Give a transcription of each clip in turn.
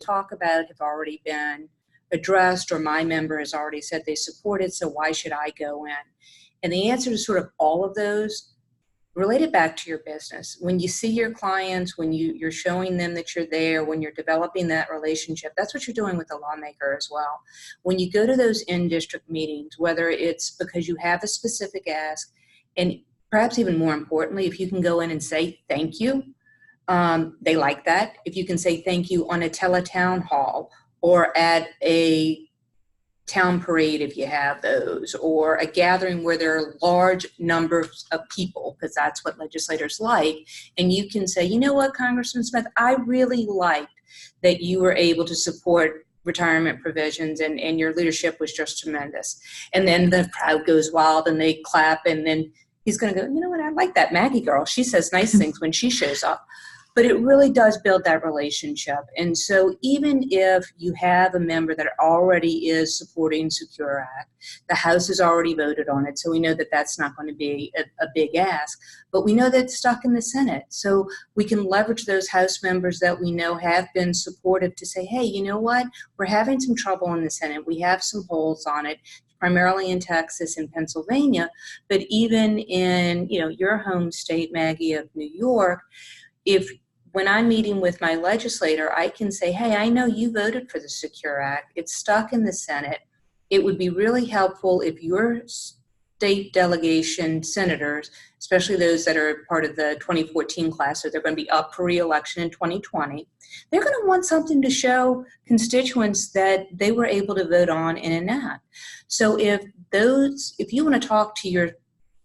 talk about have already been addressed, or my member has already said they support it, so why should I go in? And the answer to sort of all of those, relate it back to your business. When you see your clients, when you're showing them that you're there, when you're developing that relationship, that's what you're doing with the lawmaker as well. When you go to those in-district meetings, whether it's because you have a specific ask, and perhaps even more importantly, if you can go in and say thank you, they like that. If you can say thank you on a teletown hall or at a town parade, if you have those, or a gathering where there are large numbers of people, because that's what legislators like, and you can say, you know what, Congressman Smith, I really liked that you were able to support retirement provisions, and your leadership was just tremendous. And then the crowd goes wild and they clap, and then he's going to go, you know what, I like that Maggie girl. She says nice things when she shows up. But it really does build that relationship. And so even if you have a member that already is supporting Secure Act, the House has already voted on it, so we know that that's not going to be a big ask. But we know that it's stuck in the Senate. So we can leverage those House members that we know have been supportive to say, hey, you know what? We're having some trouble in the Senate. We have some holes on it, primarily in Texas and Pennsylvania. But even in, your home state, Maggie, of New York, when I'm meeting with my legislator, I can say, hey, I know you voted for the Secure Act. It's stuck in the Senate. It would be really helpful if your state delegation senators, especially those that are part of the 2014 class, so they're going to be up for re-election in 2020, they're going to want something to show constituents that they were able to vote on and enact. So if you want to talk to your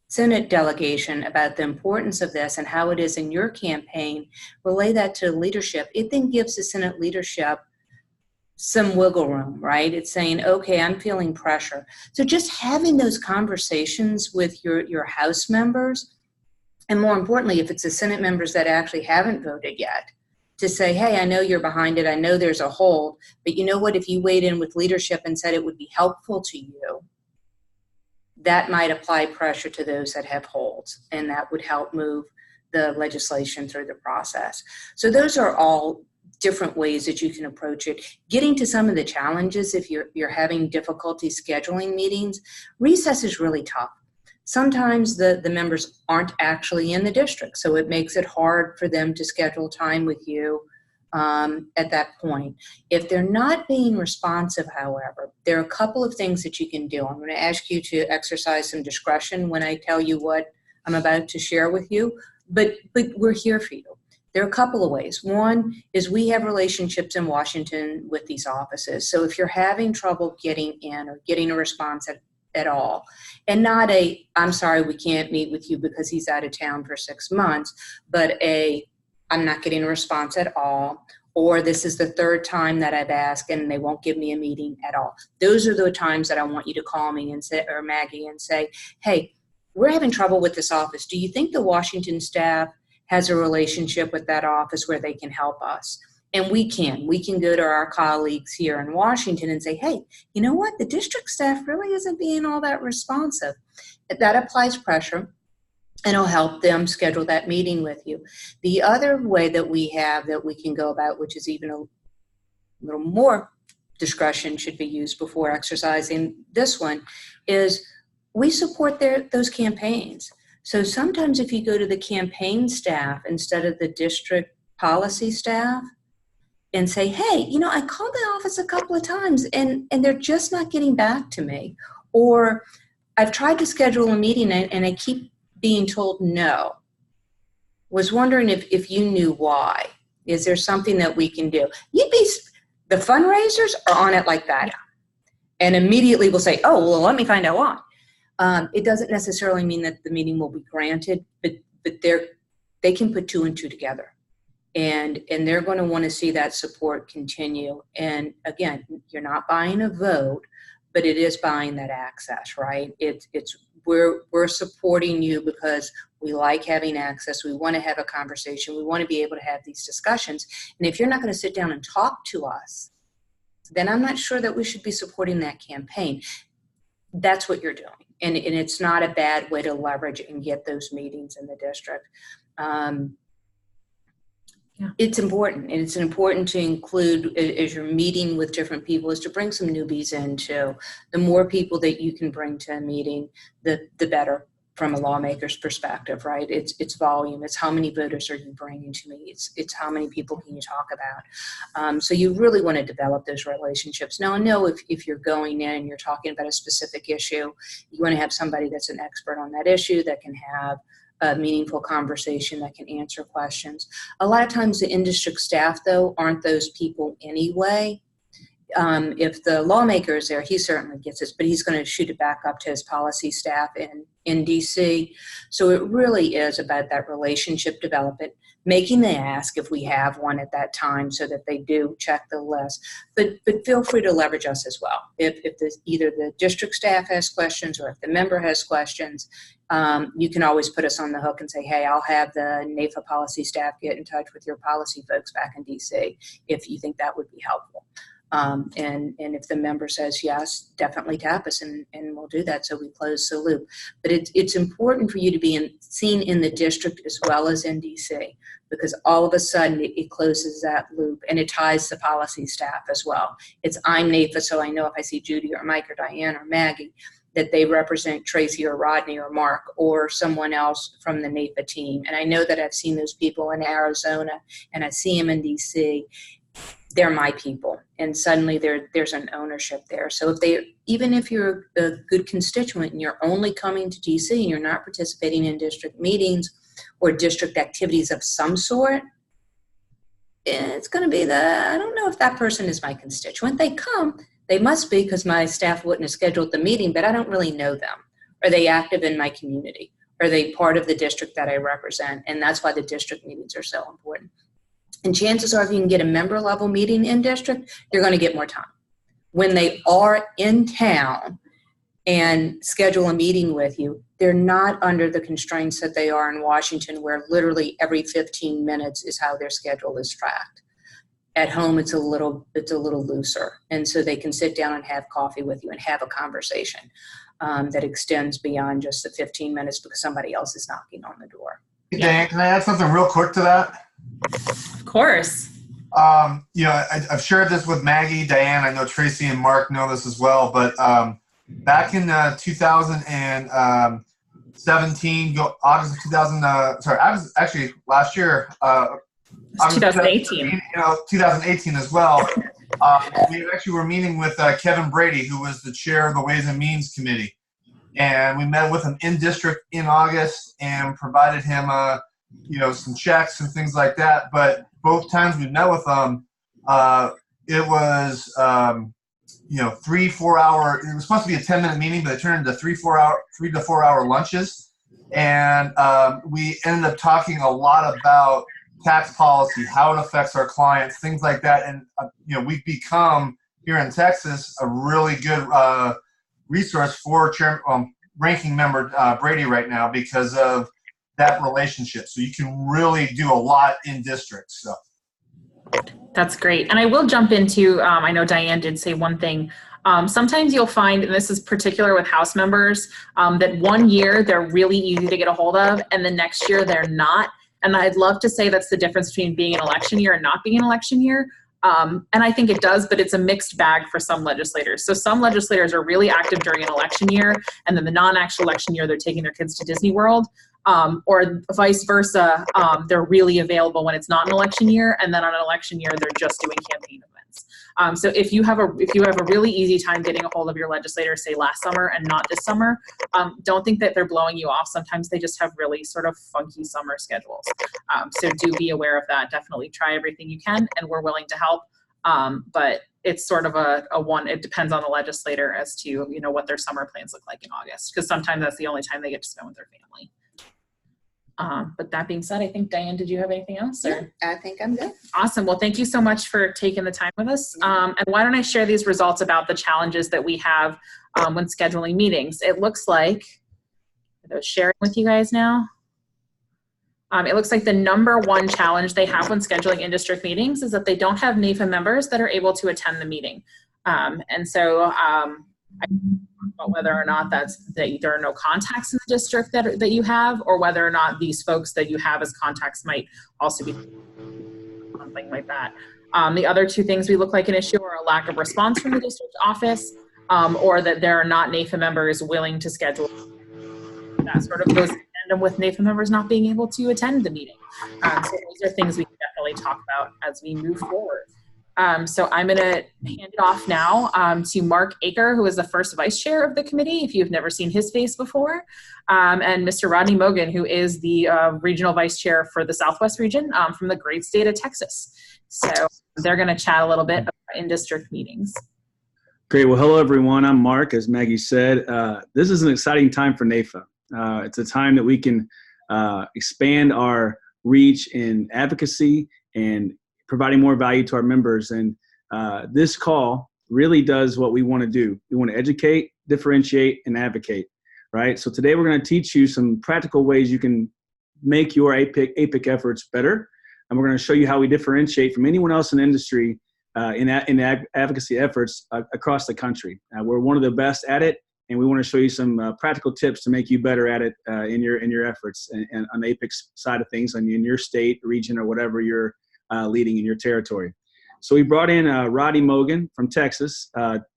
Senate delegation about the importance of this and how it is in your campaign, relay that to leadership. It then gives the Senate leadership some wiggle room, right? It's saying, okay, I'm feeling pressure. So just having those conversations with your House members, and more importantly, if it's the Senate members that actually haven't voted yet, to say, hey, I know you're behind it. I know there's a hold, but you know what? If you weighed in with leadership and said it would be helpful to you, that might apply pressure to those that have holds, and that would help move the legislation through the process. So those are all different ways that you can approach it. Getting to some of the challenges, if you're having difficulty scheduling meetings, recess is really tough. Sometimes the members aren't actually in the district, so it makes it hard for them to schedule time with you at that point. If they're not being responsive, however, there are a couple of things that you can do. I'm going to ask you to exercise some discretion when I tell you what I'm about to share with you, but we're here for you. There are a couple of ways. One is we have relationships in Washington with these offices. So if you're having trouble getting in or getting a response at all, and not I'm sorry, we can't meet with you because he's out of town for 6 months, but I'm not getting a response at all, or this is the third time that I've asked and they won't give me a meeting at all. Those are the times that I want you to call me and say, or Maggie, and say, hey, we're having trouble with this office. Do you think the Washington staff has a relationship with that office where they can help us? And we can go to our colleagues here in Washington and say, hey, you know what? The district staff really isn't being all that responsive. That applies pressure, and it'll help them schedule that meeting with you. The other way that we have that we can go about, which is even a little more discretion should be used before exercising this one, is we support those campaigns. So sometimes if you go to the campaign staff instead of the district policy staff and say, hey, I called the office a couple of times and they're just not getting back to me. Or I've tried to schedule a meeting and I keep being told no. Was wondering if you knew why. Is there something that we can do? The fundraisers are on it like that. And immediately will say, oh, well, let me find out why. It doesn't necessarily mean that the meeting will be granted, but they can put 2 and 2 together. And they're going to want to see that support continue. And again, you're not buying a vote, but it is buying that access, right? We're supporting you because we like having access. We want to have a conversation. We want to be able to have these discussions. And if you're not going to sit down and talk to us, then I'm not sure that we should be supporting that campaign. That's what you're doing. And it's not a bad way to leverage and get those meetings in the district. It's important, and it's important to include, as you're meeting with different people, is to bring some newbies in too. The more people that you can bring to a meeting, the better from a lawmaker's perspective, right? It's volume. It's how many voters are you bringing to me? It's how many people can you talk about? So you really want to develop those relationships. Now, I know if you're going in and you're talking about a specific issue, you want to have somebody that's an expert on that issue that can have a meaningful conversation, that can answer questions. A lot of times the in-district staff, though, aren't those people anyway. If the lawmaker is there, he certainly gets this, but he's going to shoot it back up to his policy staff in DC. So it really is about that relationship development, making the ask if we have one at that time so that they do check the list. But feel free to leverage us as well. If either the district staff has questions or if the member has questions, you can always put us on the hook and say, hey, I'll have the NAFA policy staff get in touch with your policy folks back in DC if you think that would be helpful. And if the member says yes, definitely tap us and we'll do that so we close the loop. But it's important for you to be seen in the district as well as in DC, because all of a sudden it closes that loop and it ties the policy staff as well. I'm NAFA, so I know if I see Judy or Mike or Diane or Maggie, that they represent Tracy or Rodney or Mark or someone else from the NAFA team. And I know that I've seen those people in Arizona and I see them in DC. They're my people, and suddenly there's an ownership there. So even if you're a good constituent and you're only coming to DC and you're not participating in district meetings or district activities of some sort, it's going to be I don't know if that person is my constituent. They come, they must be, because my staff wouldn't have scheduled the meeting, but I don't really know them. Are they active in my community? Are they part of the district that I represent? And that's why the district meetings are so important. And chances are if you can get a member level meeting in district, you're going to get more time. When they are in town and schedule a meeting with you, they're not under the constraints that they are in Washington, where literally every 15 minutes is how their schedule is tracked. At home, it's a little looser. And so they can sit down and have coffee with you and have a conversation that extends beyond just the 15 minutes because somebody else is knocking on the door. Hey, Dan, can I add something real quick to that? Of course. I've shared this with Maggie, Diane. I know Tracy and Mark know this as well. But back in 2017, August of 2000. I was actually last year. 2018. 2018 as well. We actually were meeting with Kevin Brady, who was the chair of the Ways and Means Committee, and we met with him in district in August and provided him some checks and things like that. But both times we met with them, it was 3-4 hour. It was supposed to be a 10-minute meeting, but it turned into 3 to 4 hour lunches, and we ended up talking a lot about tax policy, how it affects our clients, things like that. And we've become here in Texas a really good resource for ranking member Brady right now because of that relationship. So you can really do a lot in districts. So that's great. And I will jump into, I know Diane did say one thing. Sometimes you'll find, and this is particular with House members, that one year they're really easy to get a hold of and the next year they're not. And I'd love to say that's the difference between being an election year and not being an election year. And I think it does, but it's a mixed bag for some legislators. So some legislators are really active during an election year, and then the non-actual election year, they're taking their kids to Disney World. Or vice versa, they're really available when it's not an election year, and then on an election year, they're just doing campaign events. So if you have a really easy time getting a hold of your legislator, say last summer and not this summer, don't think that they're blowing you off. Sometimes they just have really sort of funky summer schedules. So do be aware of that. Definitely try everything you can, and we're willing to help. But it's sort of a one, it depends on the legislator as to, what their summer plans look like in August, because sometimes that's the only time they get to spend with their family. But that being said, I think, Diane, did you have anything else? Yeah, I think I'm good. Awesome. Well, thank you so much for taking the time with us. And why don't I share these results about the challenges that we have when scheduling meetings. It looks like, I was sharing with you guys now. It looks like the number one challenge they have when scheduling in-district meetings is that they don't have NAFA members that are able to attend the meeting. And so I about whether or not that there are no contacts in the district that you have, or whether or not these folks that you have as contacts might also be something like that. The other two things we look like an issue are a lack of response from the district office, or that there are not NAIFA members willing to schedule. That sort of goes in tandem with NAIFA members not being able to attend the meeting. So those are things we can definitely talk about as we move forward. So I'm going to hand it off now to Mark Aker, who is the first vice chair of the committee, if you've never seen his face before, and Mr. Rodney Mogan, who is the regional vice chair for the Southwest region from the great state of Texas. So they're going to chat a little bit about in-district meetings. Great. Well, hello, everyone. I'm Mark, as Maggie said. This is an exciting time for NAIFA. It's a time that we can expand our reach in advocacy and providing more value to our members. And this call really does what we want to do. We want to educate, differentiate, and advocate, right? So today we're going to teach you some practical ways you can make your APIC efforts better. And we're going to show you how we differentiate from anyone else in the industry in advocacy efforts across the country. We're one of the best at it, and we want to show you some practical tips to make you better at it in your efforts and on the APIC side of things in your state, region, or whatever you're leading in your territory. So we brought in Rodney Mogan from Texas.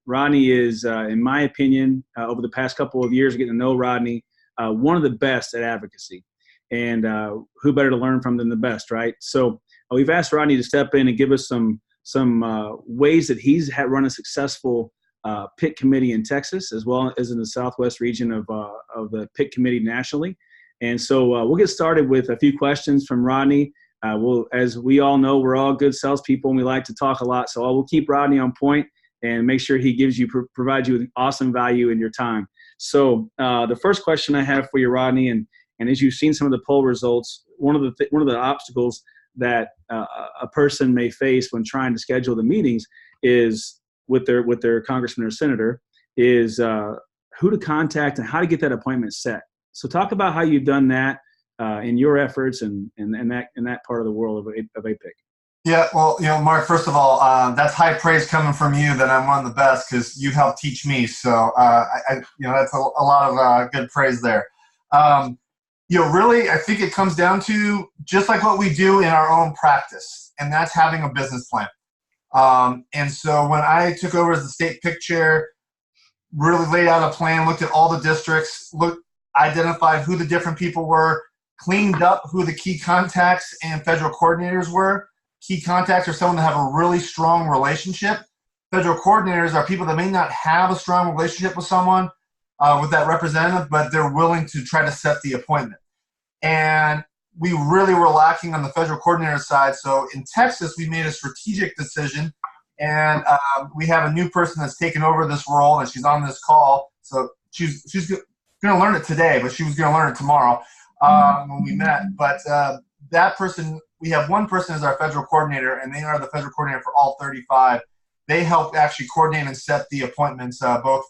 Rodney is, in my opinion, over the past couple of years, getting to know Rodney, one of the best at advocacy. And who better to learn from than the best, right? So we've asked Rodney to step in and give us some ways that he's run a successful PIC committee in Texas, as well as in the Southwest region of the PIC committee nationally. And so we'll get started with a few questions from Rodney. As we all know, we're all good salespeople and we like to talk a lot. So we'll keep Rodney on point and make sure he provides you with awesome value in your time. So the first question I have for you, Rodney, and as you've seen some of the poll results, one of the obstacles that a person may face when trying to schedule the meetings is with their congressman or senator is who to contact and how to get that appointment set. So talk about how you've done that in your efforts and that part of the world of APIC. Yeah, well, Mark, first of all, that's high praise coming from you that I'm one of the best because you helped teach me. So, that's a lot of good praise there. Really, I think it comes down to just like what we do in our own practice, and that's having a business plan. And so when I took over as the state PIC chair, really laid out a plan, looked at all the districts, identified who the different people were, cleaned up who the key contacts and federal coordinators were. Key contacts are someone that have a really strong relationship. Federal coordinators are people that may not have a strong relationship with someone, with that representative, but they're willing to try to set the appointment. And we really were lacking on the federal coordinator side. So in Texas, we made a strategic decision, and we have a new person that's taken over this role, and she's on this call. So she's going to learn it today, but she was going to learn it tomorrow when we met. But that person, we have one person as our federal coordinator, and they are the federal coordinator for all 35. They help actually coordinate and set the appointments, both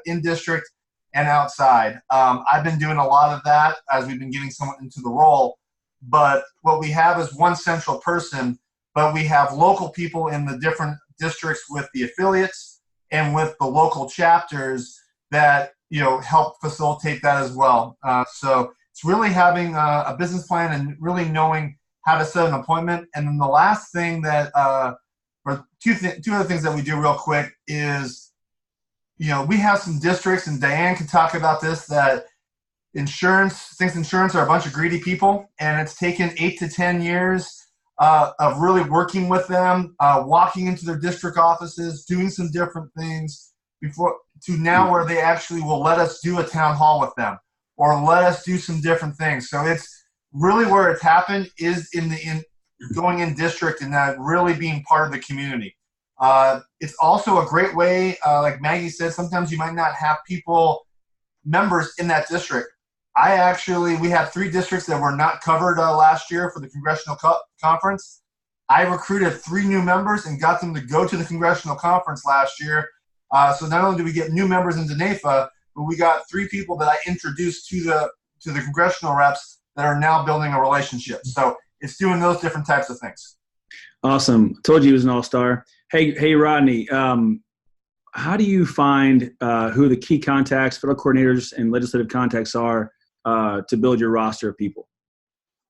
in district and outside. I've been doing a lot of that as we've been getting someone into the role. But what we have is one central person, but we have local people in the different districts with the affiliates and with the local chapters that help facilitate that as well. So it's really having a business plan and really knowing how to set an appointment. And then the last thing that, or two other things that we do real quick is, we have some districts, and Diane can talk about this, that insurance are a bunch of greedy people, and it's taken 8 to 10 years of really working with them, walking into their district offices, doing some different things to now where they actually will let us do a town hall with them or let us do some different things. So it's really where it's happened is in going in district and that really being part of the community. It's also a great way, like Maggie said, sometimes you might not have members in that district. We had 3 districts that were not covered last year for the congressional conference. I recruited 3 new members and got them to go to the congressional conference last year. So not only did we get new members into NAIFA, but we got 3 people that I introduced to the congressional reps that are now building a relationship. So it's doing those different types of things. Awesome. Told you he was an all-star. Hey, Rodney, how do you find who the key contacts, federal coordinators, and legislative contacts are to build your roster of people?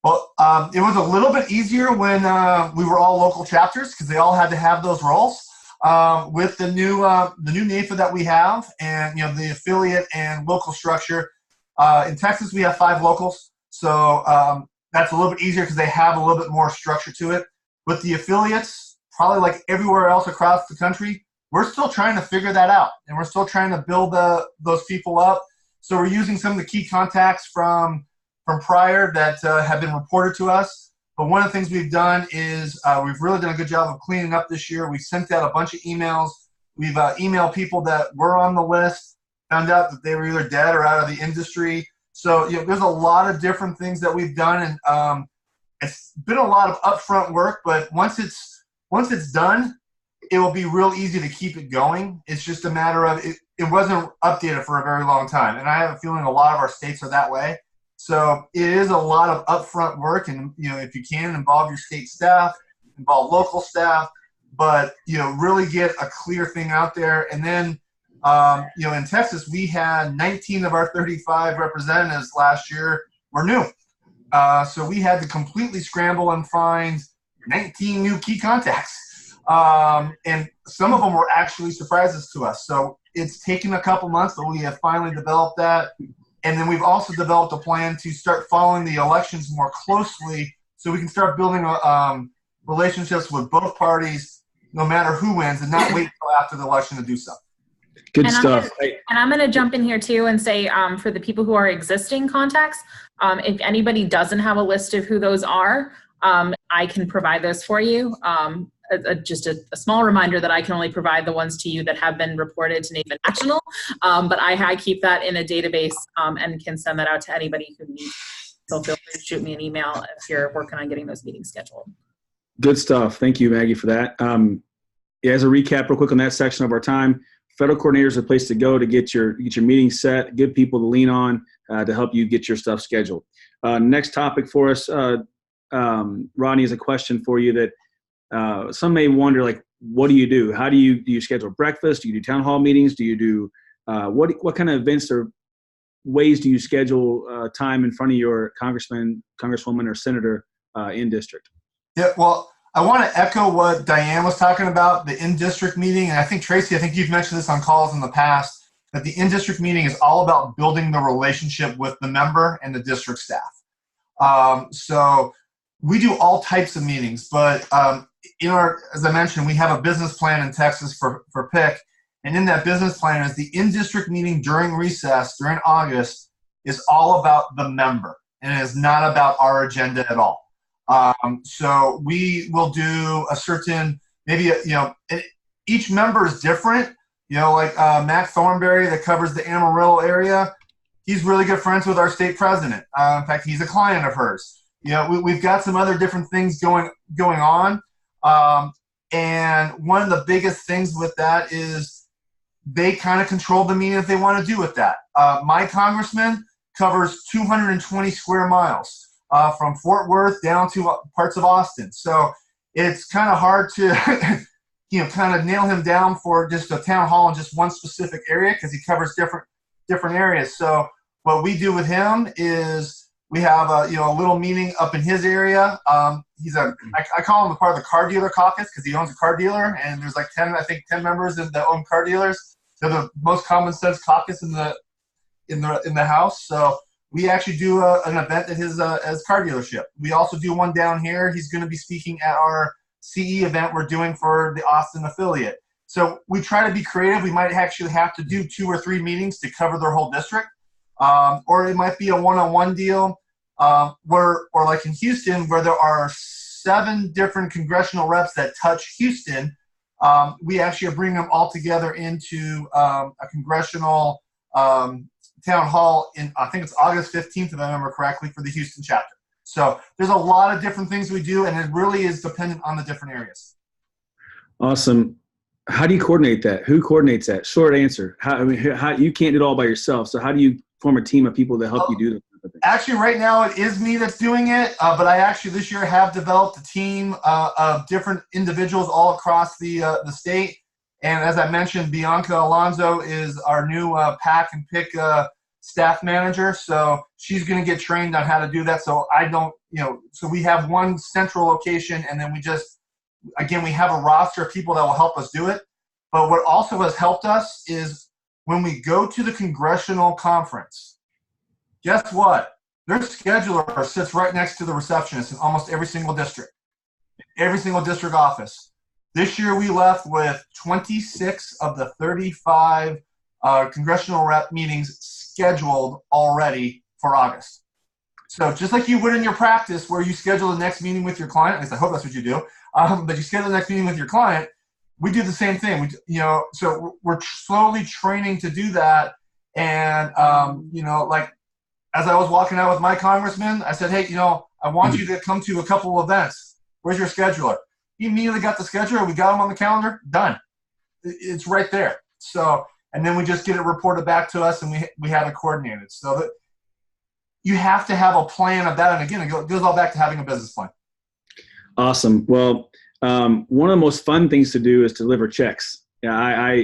Well, it was a little bit easier when we were all local chapters because they all had to have those roles. With the new NAFA that we have, and the affiliate and local structure. In Texas, we have 5 locals, so that's a little bit easier because they have a little bit more structure to it. With the affiliates, probably like everywhere else across the country, we're still trying to figure that out, and we're still trying to build those people up. So we're using some of the key contacts from prior that have been reported to us. But one of the things we've done is we've really done a good job of cleaning up this year. We sent out a bunch of emails. We've emailed people that were on the list, found out that they were either dead or out of the industry. So there's a lot of different things that we've done, and it's been a lot of upfront work. But once it's done, it will be real easy to keep it going. It's just a matter of it wasn't updated for a very long time, and I have a feeling a lot of our states are that way. So it is a lot of upfront work, and if you can, involve your state staff, involve local staff, but really get a clear thing out there. And then in Texas, we had 19 of our 35 representatives last year were new, so we had to completely scramble and find 19 new key contacts, and some of them were actually surprises to us. So it's taken a couple months, but we have finally developed that. And then we've also developed a plan to start following the elections more closely so we can start building relationships with both parties no matter who wins, and not wait until after the election to do so. Good stuff. And I'm going to jump in here too and say for the people who are existing contacts, if anybody doesn't have a list of who those are, I can provide those for you. Just a small reminder that I can only provide the ones to you that have been reported to NAFA National, but I keep that in a database and can send that out to anybody who needs. So feel free to shoot me an email if you're working on getting those meetings scheduled. Good stuff. Thank you, Maggie, for that. As a recap real quick on that section of our time, federal coordinators are a place to go to get your meetings set, good people to lean on to help you get your stuff scheduled. Next topic for us, Rodney, is a question for you that some may wonder, like, what do you do? How do you schedule breakfast? Do you do town hall meetings? Do you do what kind of events or ways do you schedule time in front of your congressman, congresswoman, or senator in district? Yeah, well, I want to echo what Diane was talking about, the in-district meeting. And I think, Tracy, you've mentioned this on calls in the past, that the in-district meeting is all about building the relationship with the member and the district staff. So we do all types of meetings, but as I mentioned, we have a business plan in Texas for PIC. And in that business plan is the in-district meeting during recess, during August, is all about the member, and it is not about our agenda at all. So we will do a certain, maybe, each member is different. Like Matt Thornberry that covers the Amarillo area, he's really good friends with our state president. In fact, he's a client of hers. We've got some other different things going on. And one of the biggest things with that is they kind of control the meeting that they want to do with that. My congressman covers 220 square miles. From Fort Worth down to parts of Austin. So it's kind of hard to, kind of nail him down for just a town hall in just one specific area because he covers different areas. So what we do with him is we have a little meeting up in his area. I call him a part of the car dealer caucus because he owns a car dealer, and there's like 10 members that own car dealers. They're the most common sense caucus in the house. So we actually do an event at his car dealership. We also do one down here. He's going to be speaking at our CE event we're doing for the Austin affiliate. So we try to be creative. We might actually have to do 2 or 3 meetings to cover their whole district. Or it might be a one-on-one deal or like in Houston, where there are 7 different congressional reps that touch Houston. We actually bring them all together into a congressional town hall in, I think it's August 15th, if I remember correctly, for the Houston chapter. So there's a lot of different things we do, and it really is dependent on the different areas. Awesome. How do you coordinate that? Who coordinates that? Short answer. How you can't do it all by yourself. So how do you form a team of people to help you do that? Actually, right now it is me that's doing it, but I actually this year have developed a team of different individuals all across the state. And as I mentioned, Bianca Alonso is our new PAC and PIC staff manager. So she's going to get trained on how to do that. So I don't, so we have one central location, and then we have a roster of people that will help us do it. But what also has helped us is when we go to the congressional conference, guess what? Their scheduler sits right next to the receptionist in almost every single district office. This year we left with 26 of the 35 congressional rep meetings scheduled already for August. So just like you would in your practice where you schedule the next meeting with your client, at least I hope that's what you do, but you schedule the next meeting with your client, we do the same thing. So we're slowly training to do that. And, like as I was walking out with my congressman, I said, hey, I want you to come to a couple events. Where's your scheduler? He immediately got the scheduler. We got him on the calendar. Done. It's right there. So, and then we just get it reported back to us, and we have it coordinated. So that you have to have a plan of that. And again, it goes all back to having a business plan. Awesome. Well, one of the most fun things to do is to deliver checks. Yeah,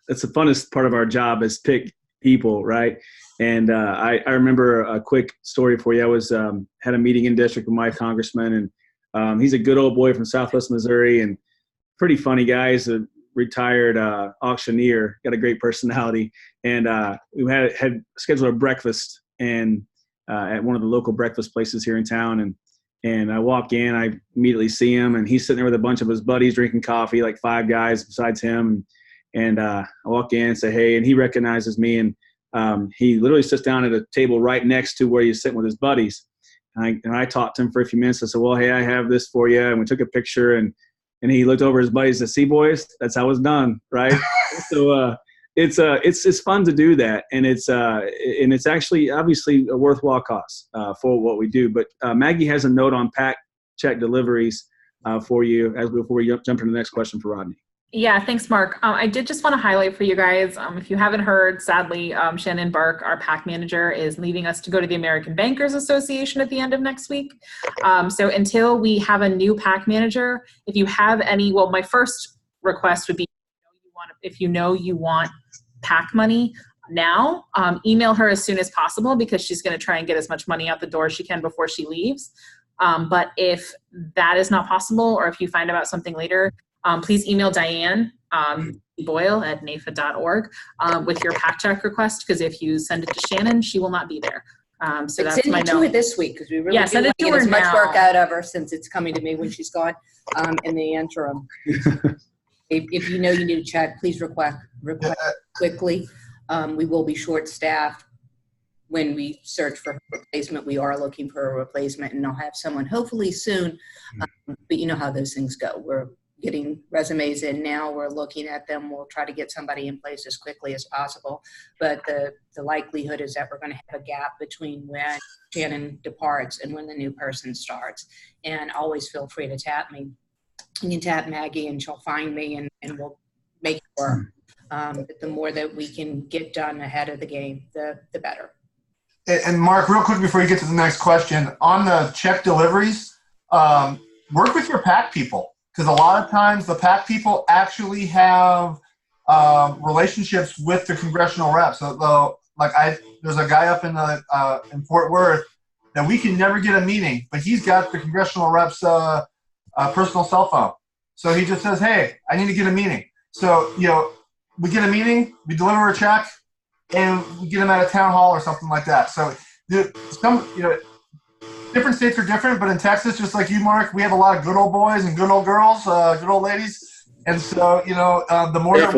that's the funnest part of our job is pick people, right? And I remember a quick story for you. I was had a meeting in district with my congressman, and he's a good old boy from Southwest Missouri and pretty funny guy. He's a retired auctioneer, got a great personality, and we had scheduled a breakfast and at one of the local breakfast places here in town, and I walk in, I immediately see him, and he's sitting there with a bunch of his buddies drinking coffee, like 5 guys besides him. And I walk in and say, hey, and he recognizes me, and he literally sits down at a table right next to where he's sitting with his buddies. And I talked to him for a few minutes. I said, well, hey, I have this for you. And we took a picture, and he looked over his buddies and said, see, boys, that's how it's done, right? So it's fun to do that, and it's actually obviously a worthwhile cost for what we do. But Maggie has a note on PAC check deliveries for you before we jump into the next question for Rodney. Yeah, thanks, Mark. I did just want to highlight for you guys, if you haven't heard, sadly, Shannon Bark, our PAC manager, is leaving us to go to the American Bankers Association at the end of next week. So until we have a new PAC manager, if you have any, well, my first request would be, if you want PAC money now, email her as soon as possible, because she's going to try and get as much money out the door as she can before she leaves. But if that is not possible, or if you find out something later, please email Diane Boyle at NAFA.org with your PAC check request, because if you send it to Shannon, she will not be there. So that's my note. Send it to her this week, because we really do want to get as much work out of her, since it's coming to me when she's gone in the interim. If you know you need a check, please request quickly. We will be short-staffed when we search for a replacement. We are looking for a replacement, and I'll have someone hopefully soon. But you know how those things go. We're getting resumes in now. We're looking at them. We'll try to get somebody in place as quickly as possible. But the likelihood is that we're going to have a gap between when Shannon departs and when the new person starts. And always feel free to tap me. You can tap Maggie, and she'll find me, and we'll make it work. But the more that we can get done ahead of the game, the better. And Mark, real quick before you get to the next question, on the check deliveries, work with your PAC people, because a lot of times the PAC people actually have relationships with the congressional reps. So, there's a guy up in Fort Worth that we can never get a meeting, but he's got the congressional reps' personal cell phone. So he just says, hey, I need to get a meeting. So, we get a meeting, we deliver a check, and we get them at a town hall or something like that. So different states are different, but in Texas, just like you, Mark, we have a lot of good old boys and good old girls, good old ladies. And so, the more that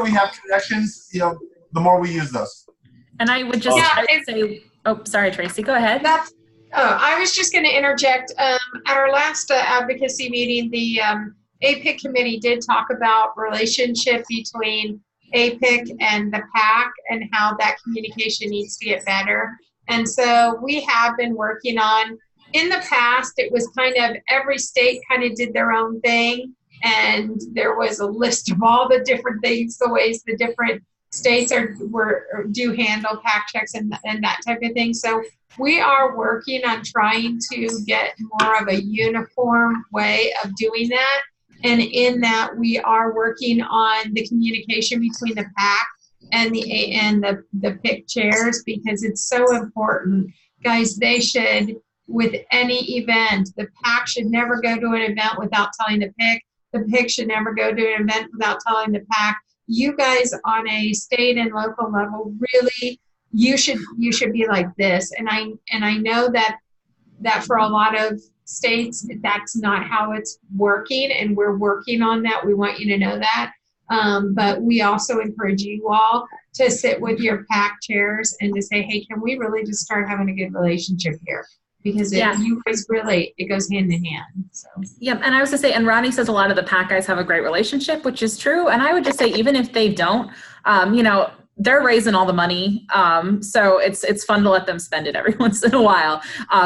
we have connections, the more we use those. And I would just say, oh, sorry, Tracy, go ahead. I was just going to interject. At our last advocacy meeting, the APIC committee did talk about relationship between APIC and the PAC and how that communication needs to get better. And so we have been working on, in the past, it was kind of every state kind of did their own thing. And there was a list of all the different things, the ways the different states do handle PAC checks and that type of thing. So we are working on trying to get more of a uniform way of doing that. And in that, we are working on the communication between the PAC and the PIC chairs, because it's so important guys, they should, with any event, the PAC should never go to an event without telling the PIC. The PIC should never go to an event without telling the PAC. You guys on a state and local level, really, you should be like this. And I know that for a lot of states, that's not how it's working, and we're working on that. We want you to know that. But we also encourage you all to sit with your PAC chairs and to say, hey, can we really just start having a good relationship here? Because you guys really, it goes hand in hand. So. Yep, and I was going to say, and Rodney says a lot of the PAC guys have a great relationship, which is true. And I would just say, even if they don't, they're raising all the money. So it's fun to let them spend it every once in a while.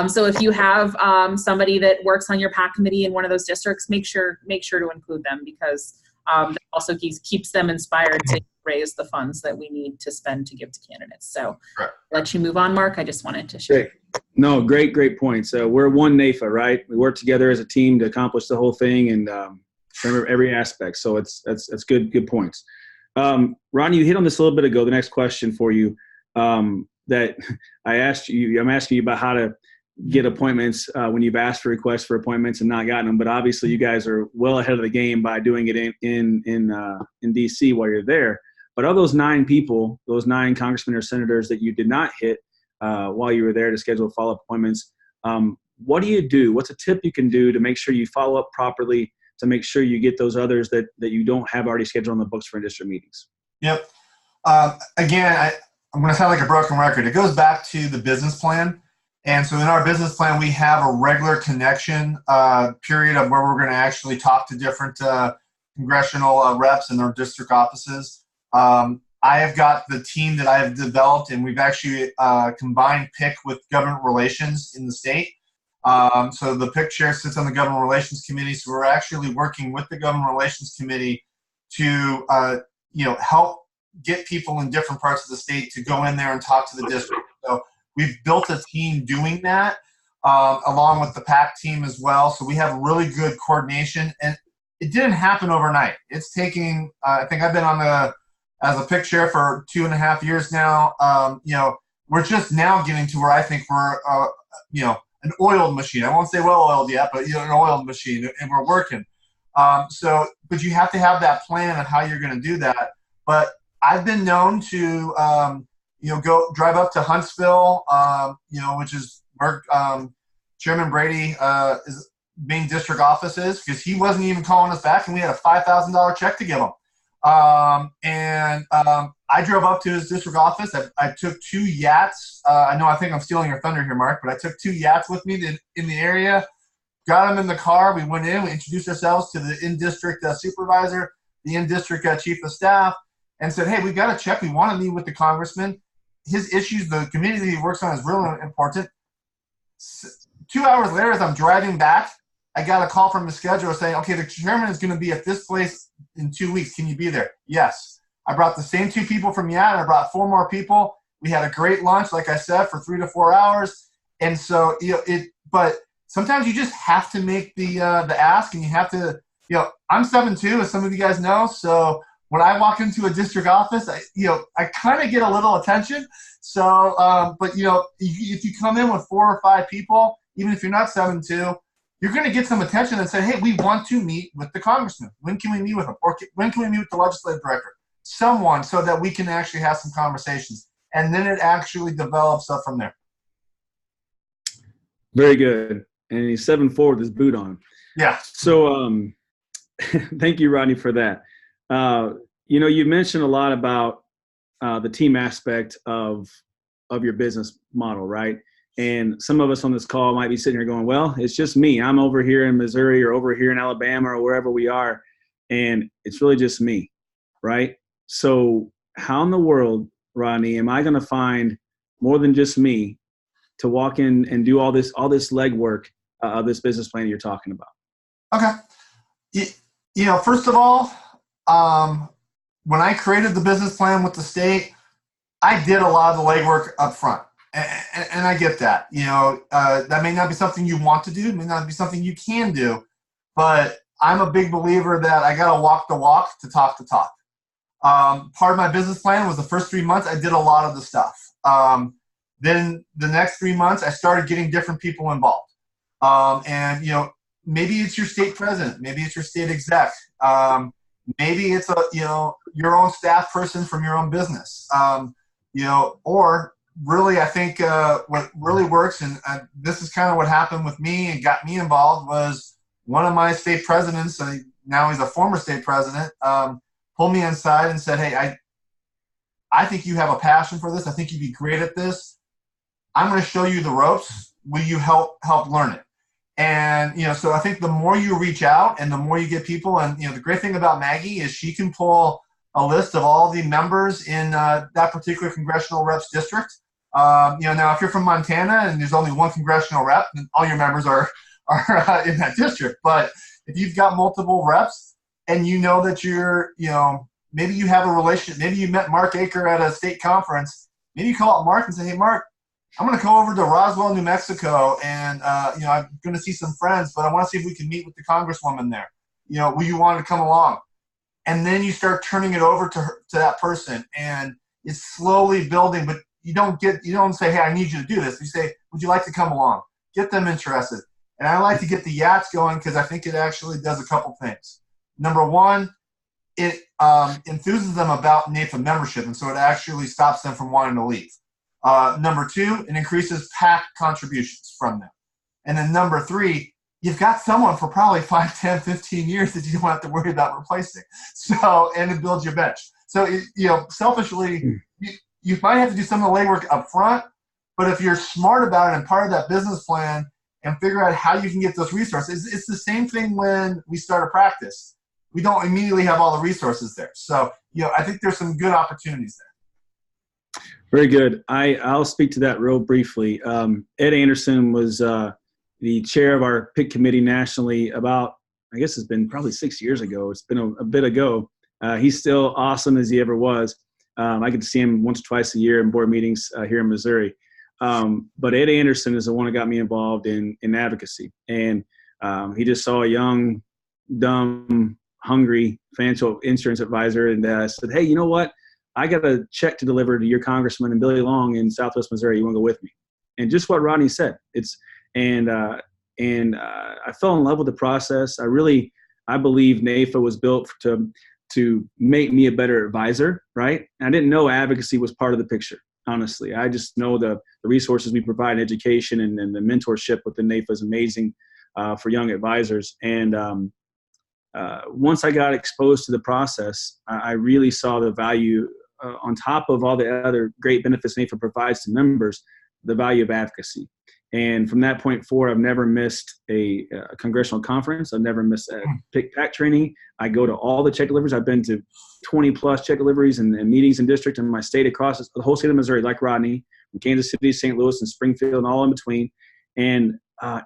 So if you have somebody that works on your PAC committee in one of those districts, make sure to include them, because that also keeps them inspired to raise the funds that we need to spend to give to candidates. So right. Let you move on, Mark. I just wanted to share. No, great point. So we're one NAFA, right? We work together as a team to accomplish the whole thing, and remember every aspect. So that's good points. Ronnie, you hit on this a little bit ago. The next question for you that I'm asking you about how to get appointments when you've asked for requests for appointments and not gotten them. But obviously, you guys are well ahead of the game by doing it in DC while you're there. But of those 9 people, those 9 congressmen or senators that you did not hit while you were there to schedule follow-up appointments, what do you do? What's a tip you can do to make sure you follow up properly, to make sure you get those others that you don't have already scheduled on the books for district meetings? Yep. Again, I'm going to sound like a broken record. It goes back to the business plan. And so in our business plan, we have a regular connection period of where we're going to actually talk to different congressional reps in their district offices. I have got the team that I have developed, and we've actually combined PIC with government relations in the state. So the PIC chair sits on the government relations committee. So we're actually working with the government relations committee to help get people in different parts of the state to go in there and talk to the district. So we've built a team doing that, along with the PAC team as well. So we have really good coordination, and it didn't happen overnight. It's taking, I think I've been as a PIC chair for 2.5 years now. We're just now getting to where I think we're, an oiled machine. I won't say well-oiled yet, but an oiled machine, and we're working. But you have to have that plan of how you're going to do that. But I've been known to, go drive up to Huntsville, which is where Chairman Brady is main district office is, because he wasn't even calling us back, and we had a $5,000 check to give him. I drove up to his district office. I took 2 yachts. I think I'm stealing your thunder here, Mark, but I took 2 yachts with me in the area, got them in the car. We went in, we introduced ourselves to the in-district supervisor, the in-district chief of staff, and said, hey, we've got a check. We want to meet with the congressman. His issues, the community that he works on, is really important. 2 hours later, as I'm driving back, I got a call from the scheduler saying, okay, the chairman is going to be at this place in 2 weeks. Can you be there? Yes. I brought the same 2 people from Yad, and I brought 4 more people. We had a great lunch, like I said, for 3 to 4 hours. And so, but sometimes you just have to make the ask, and you have to, I'm 7'2", as some of you guys know. So when I walk into a district office, I kind of get a little attention. So, but if you come in with 4 or 5 people, even if you're not 7'2", you're going to get some attention and say, hey, we want to meet with the congressman. When can we meet with him? Or when can we meet with the legislative director? Someone, so that we can actually have some conversations. And then it actually develops up from there. Very good. And he's 7'4" with his boot on. Yeah. So thank you, Rodney, for that. You mentioned a lot about the team aspect of your business model, right? And some of us on this call might be sitting here going, well, it's just me. I'm over here in Missouri or over here in Alabama or wherever we are, and it's really just me, right? So how in the world, Rodney, am I going to find more than just me to walk in and do all this legwork of this business plan you're talking about? Okay. First of all, when I created the business plan with the state, I did a lot of the legwork up front. And I get that. That may not be something you want to do. It may not be something you can do. But I'm a big believer that I got to walk the walk to talk the talk. Part of my business plan was the first 3 months I did a lot of the stuff. Then the next 3 months, I started getting different people involved. And, you know, maybe it's your state president, maybe it's your state exec, maybe it's your own staff person from your own business, you know, or really, I think what really works, and this is kind of what happened with me and got me involved, was one of my state presidents, now he's a former state president, pulled me inside and said, hey, I think you have a passion for this. I think you'd be great at this. I'm going to show you the ropes. Will you help learn it? And, you know, so I think the more you reach out and the more you get people, and, you know, the great thing about Maggie is she can pull a list of all the members in that particular congressional rep's district. You know, now if you're from Montana and there's only one congressional rep, then all your members are in that district. But if you've got multiple reps and you know that you're, you know, maybe you have a relationship, maybe you met Mark Aker at a state conference, maybe you call up Mark and say, hey, Mark, I'm going to go over to Roswell, New Mexico, and, you know, I'm going to see some friends, but I want to see if we can meet with the congresswoman there. You know, will you want to come along? And then you start turning it over to that person, and it's slowly building, but you don't say, hey, I need you to do this. You say, would you like to come along? Get them interested. And I like to get the yachts going because I think it actually does a couple things. Number one, it enthuses them about NAFA membership, and so it actually stops them from wanting to leave. Number two, it increases PAC contributions from them. And then number three, you've got someone for probably 5, 10, 15 years that you don't have to worry about replacing. So, and it builds your bench. So, you know, selfishly, you might have to do some of the legwork up front, but if you're smart about it and part of that business plan and figure out how you can get those resources, it's the same thing when we start a practice. We don't immediately have all the resources there. So, you know, I think there's some good opportunities there. Very good. I'll speak to that real briefly. Ed Anderson was the chair of our PIC committee nationally about, I guess it's been probably 6 years ago. It's been a bit ago. He's still awesome as he ever was. I get to see him once or twice a year in board meetings here in Missouri. But Ed Anderson is the one that got me involved in advocacy. And he just saw a young, dumb, hungry financial insurance advisor and said, hey, you know what? I got a check to deliver to your congressman and Billy Long in Southwest Missouri. You want to go with me? And just what Rodney said. I fell in love with the process. I believe NAFA was built to make me a better advisor, right? And I didn't know advocacy was part of the picture, honestly. I just know the resources we provide in education and the mentorship within NAFA is amazing for young advisors. And once I got exposed to the process, I really saw the value on top of all the other great benefits NAFA provides to members, the value of advocacy. And from that point forward, I've never missed a congressional conference. I've never missed a PIC-PAC training. I go to all the check deliveries. I've been to 20 plus check deliveries and meetings in district in my state across the whole state of Missouri, like Rodney, from Kansas City, St. Louis, and Springfield, and all in between. And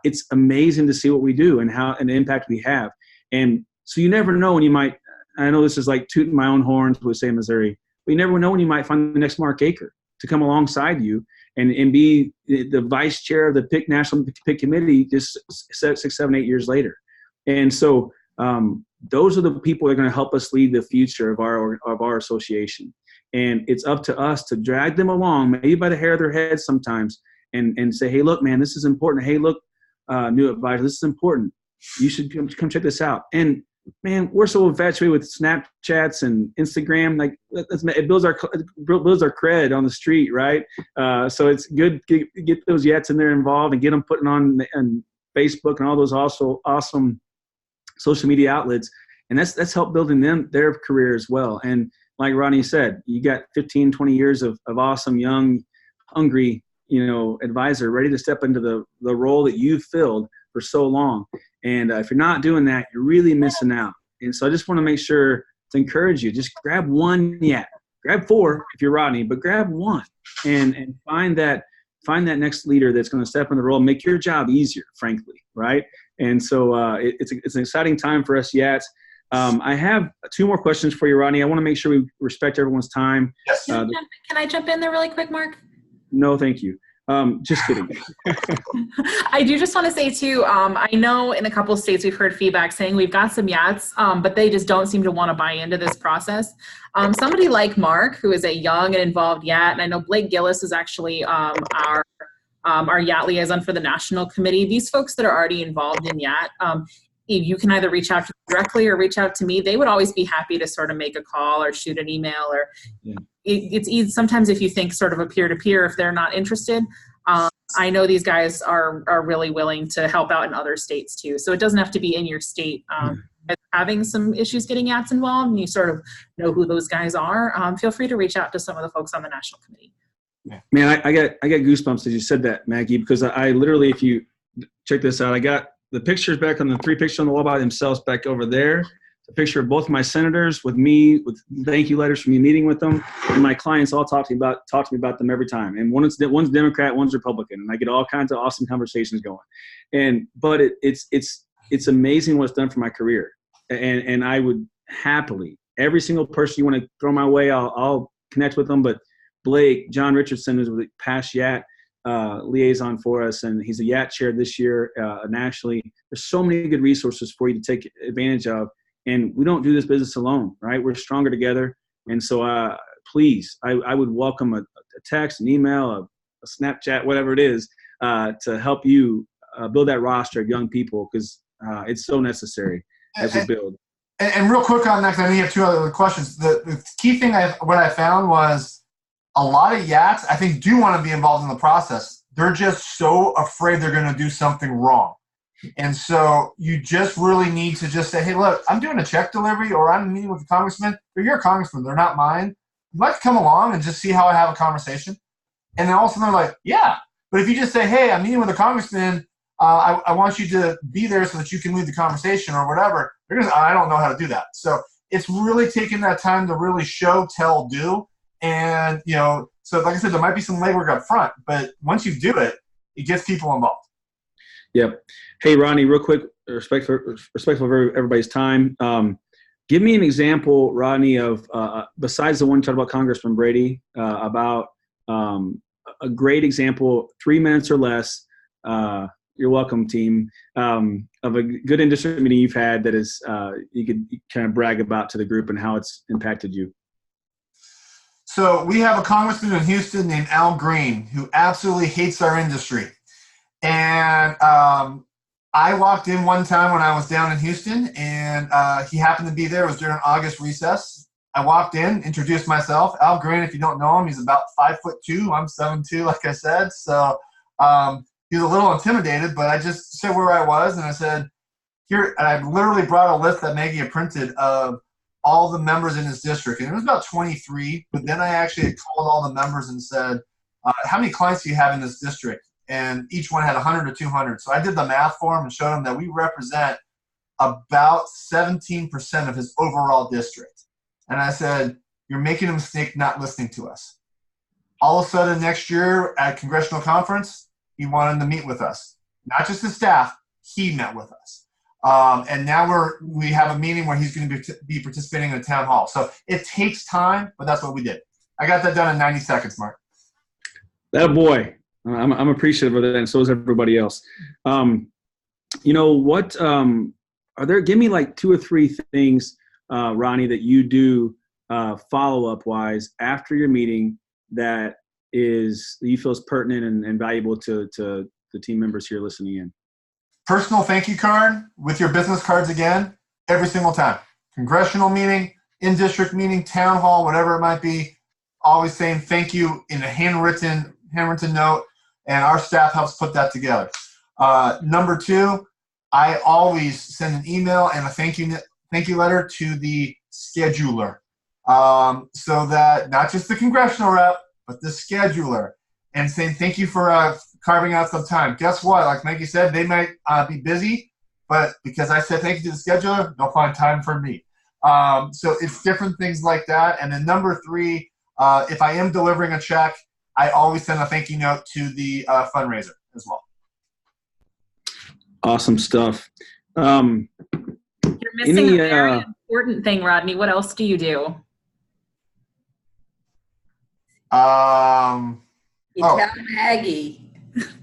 it's amazing to see what we do and the impact we have. And so you never know when you might, I know this is like tooting my own horns, we say in Missouri, but you never know when you might find the next Mark Aker to come alongside you and be the vice chair of the PIC National PIC Committee just 6, 7, 8 years later. And so those are the people that are going to help us lead the future of our association. And it's up to us to drag them along, maybe by the hair of their heads sometimes, and say, hey, look, man, this is important. Hey, look, new advisor, this is important. You should come check this out. And man, we're so infatuated with Snapchats and Instagram. Like it builds our cred on the street, right? So it's good to get those yets in there involved and get them putting on Facebook and all those also awesome social media outlets. And that's helped building their career as well. And like Rodney said, you got 15, 20 years of awesome, young, hungry, advisor ready to step into the role that you've filled for so long. And if you're not doing that, you're really missing out. And so I just want to make sure to encourage you, just grab one yet. Grab 4 if you're Rodney, but grab one and find that next leader that's going to step in the role and make your job easier, frankly, right? And so it's an exciting time for us yet. I have 2 more questions for you, Rodney. I want to make sure we respect everyone's time. Yes. Can I jump in there really quick, Mark? No, thank you. Just kidding. I do just want to say too, I know in a couple of states we've heard feedback saying we've got some YATs, but they just don't seem to want to buy into this process. Somebody like Mark, who is a young and involved YAT, and I know Blake Gillis is actually our YAT liaison for the national committee. These folks that are already involved in YAT, if you can either reach out to them directly or reach out to me, they would always be happy to sort of make a call or shoot an email. Or it's easy sometimes if you think sort of a peer-to-peer, if they're not interested. I know these guys are really willing to help out in other states too. So it doesn't have to be in your state. Having some issues getting YATs involved and you sort of know who those guys are, feel free to reach out to some of the folks on the national committee. Man, I got goosebumps as you said that, Maggie, because I literally, if you check this out, I got the pictures back on the 3 pictures on the wall by themselves back over there. A picture of both my senators with me, with thank you letters from me meeting with them, and my clients all talk to me about them every time. And one's Democrat, one's Republican, and I get all kinds of awesome conversations going. But it's amazing what's done for my career, and I would happily, every single person you want to throw my way, I'll connect with them. But Blake, John Richardson is a past YAT liaison for us, and he's a YAT chair this year nationally. There's so many good resources for you to take advantage of, and we don't do this business alone, right? We're stronger together. And so please, I would welcome a text, an email, a Snapchat, whatever it is, to help you build that roster of young people, because it's so necessary as we build. And real quick on that, 'cause I know you have 2 other questions. The key thing what I found was a lot of YATs, I think, do want to be involved in the process. They're just so afraid they're going to do something wrong. And so you just really need to just say, hey, look, I'm doing a check delivery or I'm meeting with the congressman. But you're a congressman. They're not mine. You'd like to come along and just see how I have a conversation. And then all of a sudden they're like, yeah. But if you just say, hey, I'm meeting with a congressman. I want you to be there so that you can lead the conversation or whatever. They're going to say, I don't know how to do that. So it's really taking that time to really show, tell, do. And, so like I said, there might be some legwork up front, but once you do it, it gets people involved. Yep. Hey, Ronnie, real quick, respectful of everybody's time. Give me an example, Rodney, of besides the one you talked about Congressman Brady, about a great example, 3 minutes or less. You're welcome, team. Of a good industry meeting you've had that is you could kind of brag about to the group and how it's impacted you. So we have a congressman in Houston named Al Green who absolutely hates our industry. And I walked in one time when I was down in Houston, and he happened to be there. It was during August recess. I walked in, introduced myself. Al Green, if you don't know him, he's about 5'2". I'm 7'2", like I said. So he was a little intimidated, but I just said where I was, and I said, here, and I literally brought a list that Maggie had printed of all the members in his district. And it was about 23, but then I actually had called all the members and said, how many clients do you have in this district? And each one had 100 or 200. So I did the math for him and showed him that we represent about 17% of his overall district. And I said, you're making a mistake not listening to us. All of a sudden next year at congressional conference, he wanted to meet with us. Not just the staff, he met with us. And now we have a meeting where he's going to be participating in a town hall. So it takes time, but that's what we did. I got that done in 90 seconds, Mark. That boy, I'm appreciative of that, and so is everybody else. What are there? Give me like 2 or 3 things, Ronnie, that you do follow-up wise after your meeting that you feel is pertinent and valuable to the team members here listening in. Personal thank you card with your business cards again, every single time. Congressional meeting, in-district meeting, town hall, whatever it might be, always saying thank you in a handwritten note, and our staff helps put that together. Number 2, I always send an email and a thank you letter to the scheduler, so that not just the congressional rep, but the scheduler, and saying thank you for carving out some time. Guess what? Like Maggie said, they might be busy, but because I said thank you to the scheduler, they'll find time for me. So it's different things like that. And then number 3, if I am delivering a check, I always send a thank you note to the fundraiser as well. Awesome stuff. You're missing a very important thing, Rodney. What else do you do? You tell Maggie.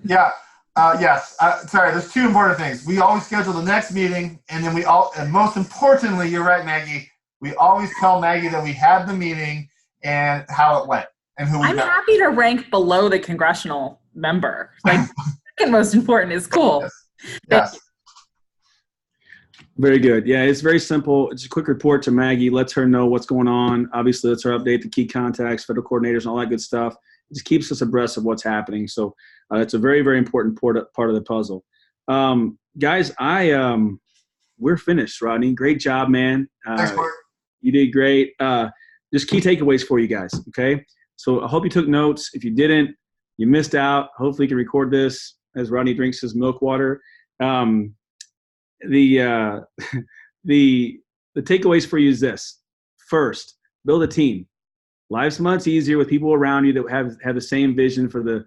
Yeah. Yes. Sorry. There's two important things. We always schedule the next meeting, and then and most importantly, you're right, Maggie. We always tell Maggie that we had the meeting and how it went and who we I'm got. happy to rank below the congressional member. Like, second most important is cool. Yes. Very good. Yeah, it's very simple. It's a quick report to Maggie. Lets her know what's going on. Obviously, lets her update the key contacts, federal coordinators, and all that good stuff. It just keeps us abreast of what's happening. So it's a very, very important part of the puzzle. Guys, we're finished, Rodney. Great job, man. Thanks, Mark. You did great. Just key takeaways for you guys, okay? So I hope you took notes. If you didn't, you missed out. Hopefully you can record this as Rodney drinks his milk water. The takeaways for you is this. First, build a team. Life's much easier with people around you that have the same vision for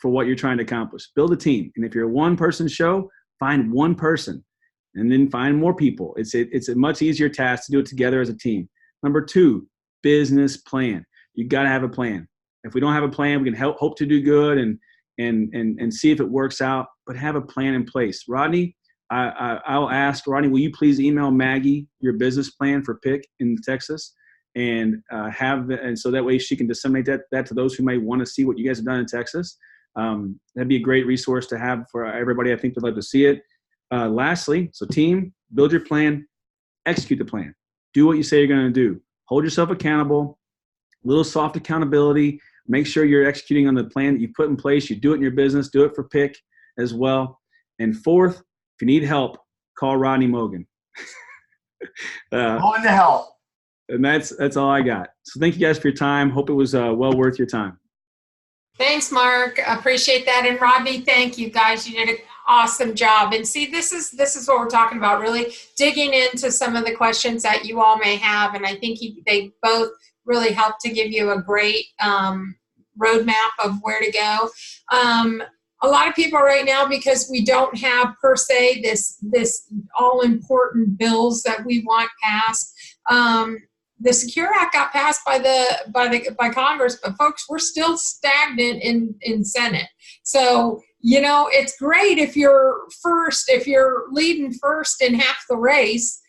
what you're trying to accomplish. Build a team. And if you're a one-person show, find one person and then find more people. It's a much easier task to do it together as a team. Number 2, business plan. You got to have a plan. If we don't have a plan, we can hope to do good and see if it works out, but have a plan in place. Rodney, I'll ask, Rodney, will you please email Maggie your business plan for PIC in Texas and so that way she can disseminate that to those who may want to see what you guys have done in Texas. That'd be a great resource to have for everybody. I think they'd love to see it. Lastly, so team, build your plan, execute the plan. Do what you say you're going to do. Hold yourself accountable, little soft accountability. Make sure you're executing on the plan that you put in place. You do it in your business. Do it for PIC as well. And fourth, if you need help, call Rodney Mogan. Going to help. And that's all I got. So thank you guys for your time. Hope it was well worth your time. Thanks, Mark. Appreciate that. And Rodney, thank you guys. You did an awesome job. And see, this is what we're talking about, really digging into some of the questions that you all may have. And I think they both really helped to give you a great roadmap of where to go. A lot of people right now, because we don't have per se this all important bills that we want passed. The Secure Act got passed by Congress, but folks, we're still stagnant in Senate. So, it's great if you're leading first in half the race,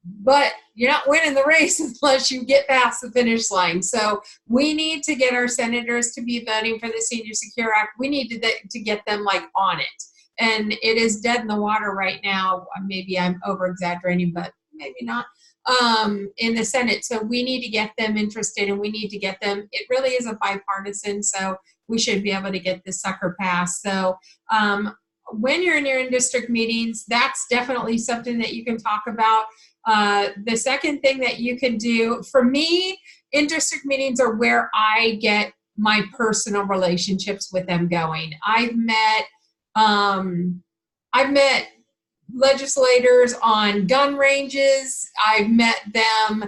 but you're not winning the race unless you get past the finish line. So we need to get our senators to be voting for the Senior Secure Act. We need to get them on it. And it is dead in the water right now. Maybe I'm over exaggerating, but maybe not. In the Senate. So we need to get them interested and we need to get them. It really is a bipartisan. So we should be able to get this sucker passed. So when you're in your in-district meetings, that's definitely something that you can talk about. The second thing that you can do, for me, in-district meetings are where I get my personal relationships with them going. I've met legislators on gun ranges. I've met them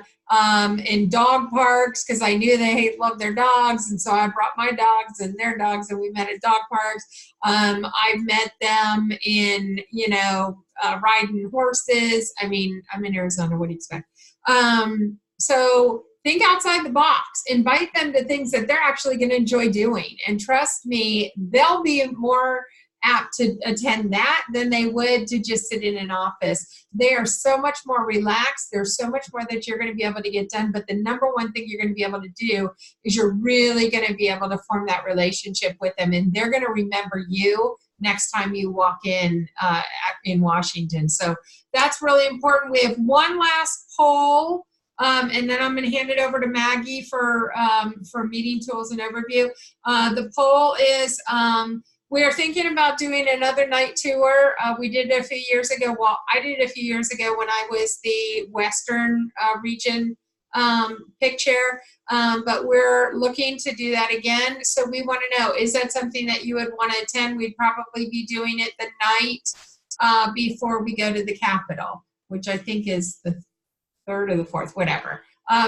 in dog parks because I knew they love their dogs, and so I brought my dogs and their dogs, and we met at dog parks. I've met them in, riding horses. I mean, I'm in Arizona. What do you expect? So think outside the box. Invite them to things that they're actually going to enjoy doing, and trust me, they'll be more apt to attend that than they would to just sit in an office. They are so much more relaxed. There's so much more that you're going to be able to get done. But the number one thing you're going to be able to do is you're really going to be able to form that relationship with them. And they're going to remember you next time you walk in Washington. So that's really important. We have one last poll. And then I'm going to hand it over to Maggie for meeting tools and overview. The poll is, we are thinking about doing another night tour. We did it a few years ago. Well, I did it a few years ago when I was the Western region PIC chair, but we're looking to do that again. So we want to know, is that something that you would want to attend? We'd probably be doing it the night before we go to the Capitol, which I think is the 3rd or the 4th, whatever.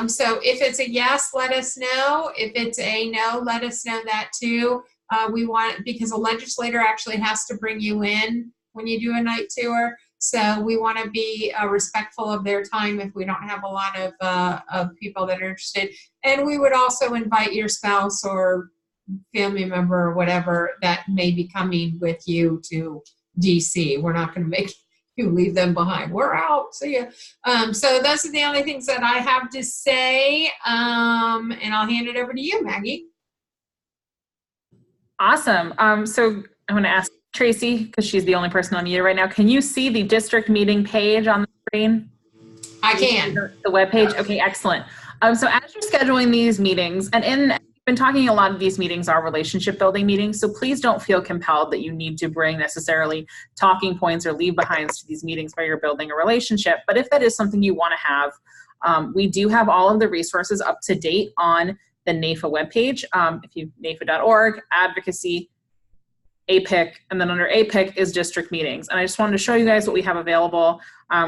So if it's a yes, let us know. If it's a no, let us know that too. We want, because a legislator actually has to bring you in when you do a night tour. So we want to be respectful of their time if we don't have a lot of people that are interested. And we would also invite your spouse or family member or whatever that may be coming with you to DC. We're not going to make you leave them behind. We're out. See ya. So those are the only things that I have to say. And I'll hand it over to you, Maggie. Awesome. So I'm going to ask Tracy, because she's the only person on mute right now. Can you see the district meeting page on the screen? I can. The web page? Okay, excellent. So as you're scheduling these meetings, and we've been talking, a lot of these meetings are relationship building meetings, so please don't feel compelled that you need to bring necessarily talking points or leave behinds to these meetings where you're building a relationship. But if that is something you want to have, we do have all of the resources up to date on the NAIFA webpage. If you NAIFA.org, advocacy, APIC, and then under APIC is district meetings. And I just wanted to show you guys what we have available.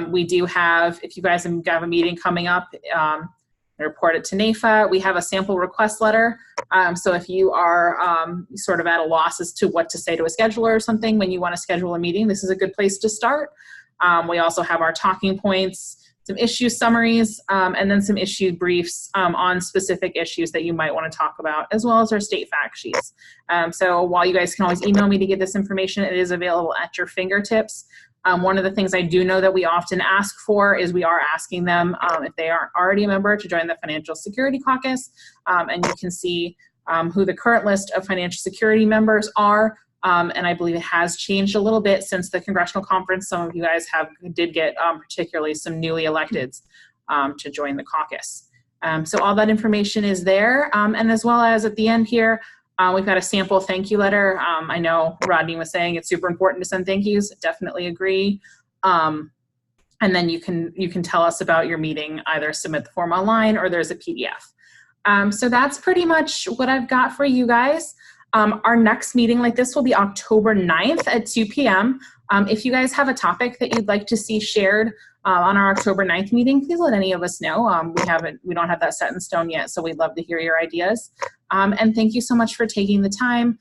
We do have, if you guys have a meeting coming up, report it to NAIFA. We have a sample request letter. So if you are sort of at a loss as to what to say to a scheduler or something when you want to schedule a meeting, this is a good place to start. We also have our talking points, some issue summaries, and then some issue briefs on specific issues that you might want to talk about, as well as our state fact sheets. So while you guys can always email me to get this information, it is available at your fingertips. One of the things I do know that we often ask for is we are asking them, if they aren't already a member, to join the Financial Security Caucus. And you can see who the current list of financial security members are. And I believe it has changed a little bit since the congressional conference. Some of you guys did get particularly some newly electeds to join the caucus. So all that information is there. And as well as at the end here, we've got a sample thank you letter. I know Rodney was saying it's super important to send thank yous. Definitely agree. And then you can tell us about your meeting, either submit the form online or there's a PDF. So that's pretty much what I've got for you guys. Our next meeting like this will be October 9th at 2 p.m. If you guys have a topic that you'd like to see shared on our October 9th meeting, please let any of us know. We don't have that set in stone yet, so we'd love to hear your ideas. And thank you so much for taking the time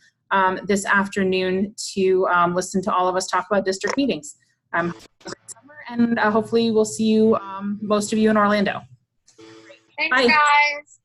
this afternoon to listen to all of us talk about district meetings. Have a great summer, and hopefully we'll see you, most of you, in Orlando. Thanks, Bye. guys.